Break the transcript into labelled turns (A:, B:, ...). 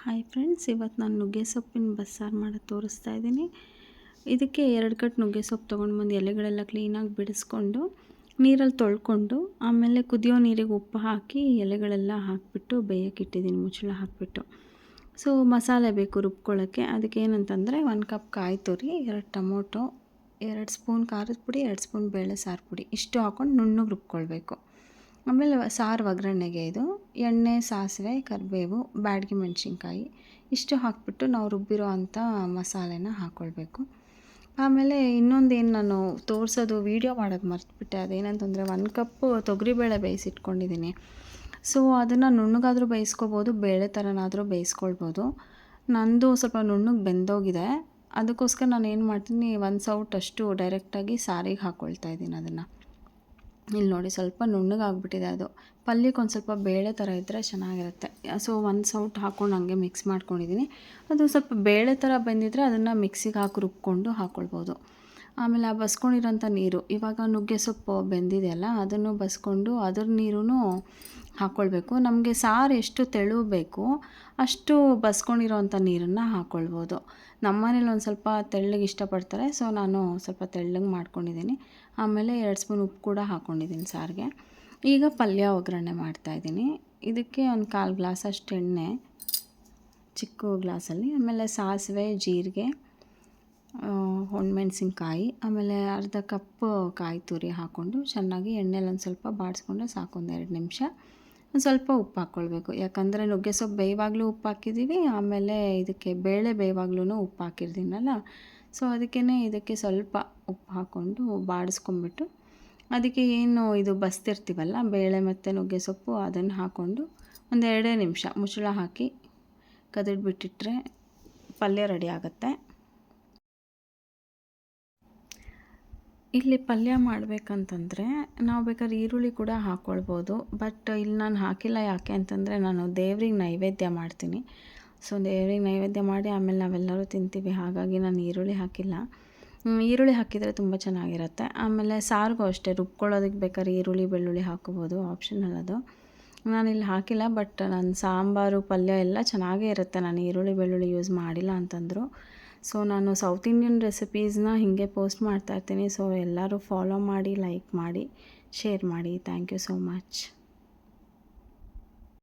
A: Hi friends, ಇವತ್ತು ನಾನು ನುಗ್ಗೆ ಸೊಪ್ಪಿನ ಬಸ್ಸಾರು ಮಾಡೋದು ತೋರಿಸ್ತಾ ಇದ್ದೀನಿ. ಇದಕ್ಕೆ 2 ಕಟ್ ನುಗ್ಗೆ ಸೊಪ್ಪು ತೊಗೊಂಡು ಬಂದು ಎಲೆಗಳೆಲ್ಲ ಕ್ಲೀನಾಗಿ ಬಿಡಿಸ್ಕೊಂಡು ನೀರಲ್ಲಿ ತೊಳ್ಕೊಂಡು ಆಮೇಲೆ ಕುದಿಯೋ ನೀರಿಗೆ ಉಪ್ಪು ಹಾಕಿ ಎಲೆಗಳೆಲ್ಲ ಹಾಕಿಬಿಟ್ಟು ಬೇಯಕ್ಕಿಟ್ಟಿದ್ದೀನಿ ಮುಚ್ಚಳ ಹಾಕಿಬಿಟ್ಟು. ಸೊ ಮಸಾಲೆ ಬೇಕು ರುಬ್ಕೊಳ್ಳೋಕ್ಕೆ. ಅದಕ್ಕೆ ಏನಂತಂದರೆ 1 ಕಪ್ ಕಾಯಿ ತುರಿ, 2 ಟೊಮೊಟೊ, 2 ಸ್ಪೂನ್ ಖಾರದ ಪುಡಿ, 2 ಸ್ಪೂನ್ ಬೇಳೆ ಸಾರು ಪುಡಿ ಇಷ್ಟು ಹಾಕ್ಕೊಂಡು ನುಣ್ಣಗೆ ರುಬ್ಕೊಳ್ಬೇಕು. ಆಮೇಲೆ ಸಾರು ಒಗ್ಗರಣೆಗೆ ಇದು ಎಣ್ಣೆ, ಸಾಸಿವೆ, ಕರಿಬೇವು, ಬ್ಯಾಡಗಿ ಮೆಣಸಿನ್ಕಾಯಿ ಇಷ್ಟು ಹಾಕಿಬಿಟ್ಟು ನಾವು ರುಬ್ಬಿರೋ ಅಂಥ ಮಸಾಲೆನ ಹಾಕ್ಕೊಳ್ಬೇಕು. ಆಮೇಲೆ ಇನ್ನೊಂದೇನು ನಾನು ತೋರಿಸೋದು ವೀಡಿಯೋ ಮಾಡೋದು ಮರ್ತುಬಿಟ್ಟೆ. ಅದೇನಂತಂದರೆ 1 ಕಪ್ಪು ತೊಗರಿಬೇಳೆ ಬೇಯಿಸಿಟ್ಕೊಂಡಿದ್ದೀನಿ. ಸೊ ಅದನ್ನು ನುಣ್ಣಗಾದರೂ ಬೇಯಿಸ್ಕೊಬೋದು, ಬೇಳೆ ಥರನಾದರೂ ಬೇಯಿಸ್ಕೊಳ್ಬೋದು. ನಂದು ಸ್ವಲ್ಪ ನುಣ್ಣಗೆ ಬೆಂದೋಗಿದೆ. ಅದಕ್ಕೋಸ್ಕರ ನಾನು ಏನು ಮಾಡ್ತೀನಿ, 1 ಸೌಟಷ್ಟು ಡೈರೆಕ್ಟಾಗಿ ಸಾರಿಗೆ ಹಾಕ್ಕೊಳ್ತಾ ಇದ್ದೀನಿ ಅದನ್ನು. ಇಲ್ಲಿ ನೋಡಿ ಸ್ವಲ್ಪ ನುಣ್ಣಗಾಗ್ಬಿಟ್ಟಿದೆ ಅದು. ಪಲ್ಯಕ್ಕೆ ಒಂದು ಸ್ವಲ್ಪ ಬೇಳೆ ಥರ ಇದ್ದರೆ ಚೆನ್ನಾಗಿರುತ್ತೆ. ಸೊ 1 ಸೌಟ್ ಹಾಕ್ಕೊಂಡು ಹಂಗೆ ಮಿಕ್ಸ್ ಮಾಡ್ಕೊಂಡಿದ್ದೀನಿ. ಅದು ಸ್ವಲ್ಪ ಬೇಳೆ ಥರ ಬೆಂದಿದ್ರೆ ಅದನ್ನು ಮಿಕ್ಸಿಗೆ ಹಾಕಿ ರುಬ್ಕೊಂಡು ಹಾಕ್ಕೊಳ್ಬೋದು. ಆಮೇಲೆ ಆ ಬಸ್ಕೊಂಡಿರೋಂಥ ನೀರು, ಇವಾಗ ನುಗ್ಗೆ ಸೊಪ್ಪು ಬೆಂದಿದೆಯಲ್ಲ ಅದನ್ನು ಬಸ್ಕೊಂಡು ಅದ್ರ ನೀರೂ ಹಾಕ್ಕೊಳ್ಬೇಕು. ನಮಗೆ ಸಾರು ಎಷ್ಟು ತೆಳು ಬೇಕು ಅಷ್ಟು ಬಸ್ಕೊಂಡಿರೋಂಥ ನೀರನ್ನು ಹಾಕ್ಕೊಳ್ಬೋದು. ನಮ್ಮ ಮನೇಲಿ ಒಂದು ಸ್ವಲ್ಪ ತೆಳ್ಳಗೆ ಇಷ್ಟಪಡ್ತಾರೆ, ಸೊ ನಾನು ಸ್ವಲ್ಪ ತೆಳ್ಳಗೆ ಮಾಡ್ಕೊಂಡಿದ್ದೀನಿ. ಆಮೇಲೆ 2 ಸ್ಪೂನ್ ಉಪ್ಪು ಕೂಡ ಹಾಕ್ಕೊಂಡಿದ್ದೀನಿ ಸಾರಿಗೆ. ಈಗ ಪಲ್ಯ ಒಗ್ಗರಣೆ ಮಾಡ್ತಾಯಿದ್ದೀನಿ. ಇದಕ್ಕೆ ಒಂದು 1/4 ಗ್ಲಾಸಷ್ಟು ಎಣ್ಣೆ ಚಿಕ್ಕ ಗ್ಲಾಸಲ್ಲಿ, ಆಮೇಲೆ ಸಾಸಿವೆ, ಜೀರಿಗೆ, ಒಣಮೆಣ್ಸಿನ್ಕಾಯಿ, ಆಮೇಲೆ ಅರ್ಧ ಕಪ್ ಕಾಯಿ ತುರಿ ಹಾಕ್ಕೊಂಡು ಚೆನ್ನಾಗಿ ಎಣ್ಣೆಲಿ ಒಂದು ಸ್ವಲ್ಪ ಬಾಡಿಸ್ಕೊಂಡ್ರೆ ಸಾಕು. 2 ನಿಮಿಷ ಒಂದು ಸ್ವಲ್ಪ ಉಪ್ಪು ಹಾಕ್ಕೊಳ್ಬೇಕು. ಯಾಕಂದರೆ ನುಗ್ಗೆ ಸೊಪ್ಪು ಬೇಯುವಾಗಲೂ ಉಪ್ಪು ಹಾಕಿದ್ದೀವಿ, ಆಮೇಲೆ ಇದಕ್ಕೆ ಬೇಳೆ ಬೇಯುವಾಗ್ಲೂ ಉಪ್ಪು ಹಾಕಿರ್ತೀನಲ್ಲ, ಸೊ ಅದಕ್ಕೇ ಇದಕ್ಕೆ ಸ್ವಲ್ಪ ಉಪ್ಪು ಹಾಕ್ಕೊಂಡು ಬಾಡಿಸ್ಕೊಂಬಿಟ್ಟು ಅದಕ್ಕೆ ಏನು ಇದು ಬಸ್ತಿರ್ತೀವಲ್ಲ ಬೇಳೆ ಮತ್ತು ನುಗ್ಗೆ ಸೊಪ್ಪು ಅದನ್ನು ಹಾಕ್ಕೊಂಡು ಒಂದು 2 ನಿಮಿಷ ಮುಚ್ಚಳ ಹಾಕಿ ಕದಡ್ಬಿಟ್ಟಿಟ್ರೆ ಪಲ್ಯ ರೆಡಿ ಆಗುತ್ತೆ. ಇಲ್ಲಿ ಪಲ್ಯ ಮಾಡಬೇಕಂತಂದರೆ ನಾವು ಬೇಕಾದ್ರೆ ಈರುಳ್ಳಿ ಕೂಡ ಹಾಕ್ಕೊಳ್ಬೋದು, ಬಟ್ ಇಲ್ಲಿ ನಾನು ಹಾಕಿಲ್ಲ. ಯಾಕೆ ಅಂತಂದರೆ ನಾನು ದೇವ್ರಿಗೆ ನೈವೇದ್ಯ ಮಾಡ್ತೀನಿ. ಸೊ ದೇವ್ರಿಗೆ ನೈವೇದ್ಯ ಮಾಡಿ ಆಮೇಲೆ ನಾವೆಲ್ಲರೂ ತಿಂತೀವಿ, ಹಾಗಾಗಿ ನಾನು ಈರುಳ್ಳಿ ಹಾಕಿಲ್ಲ. ಈರುಳ್ಳಿ ಹಾಕಿದರೆ ತುಂಬ ಚೆನ್ನಾಗಿರುತ್ತೆ. ಆಮೇಲೆ ಸಾರಿಗೂ ಅಷ್ಟೇ, ರುಬ್ಕೊಳ್ಳೋದಕ್ಕೆ ಬೇಕಾದ್ರೆ ಈರುಳ್ಳಿ, ಬೆಳ್ಳುಳ್ಳಿ ಹಾಕ್ಕೋಬೋದು, ಆಪ್ಷನಲ್ ಅದು. ನಾನಿಲ್ಲಿ ಹಾಕಿಲ್ಲ, ಬಟ್ ನನ್ನ ಸಾಂಬಾರು ಪಲ್ಯ ಎಲ್ಲ ಚೆನ್ನಾಗೇ ಇರುತ್ತೆ. ನಾನು ಈರುಳ್ಳಿ, ಬೆಳ್ಳುಳ್ಳಿ ಯೂಸ್ ಮಾಡಿಲ್ಲ ಅಂತಂದರು. ಸೊ ನಾನು ಸೌತ್ ಇಂಡಿಯನ್ ರೆಸಿಪೀಸ್ನ ಹೀಗೆ ಪೋಸ್ಟ್ ಮಾಡ್ತಾಯಿರ್ತೀನಿ. ಸೊ ಎಲ್ಲರೂ ಫಾಲೋ ಮಾಡಿ, ಲೈಕ್ ಮಾಡಿ, ಶೇರ್ ಮಾಡಿ. Thank you so much.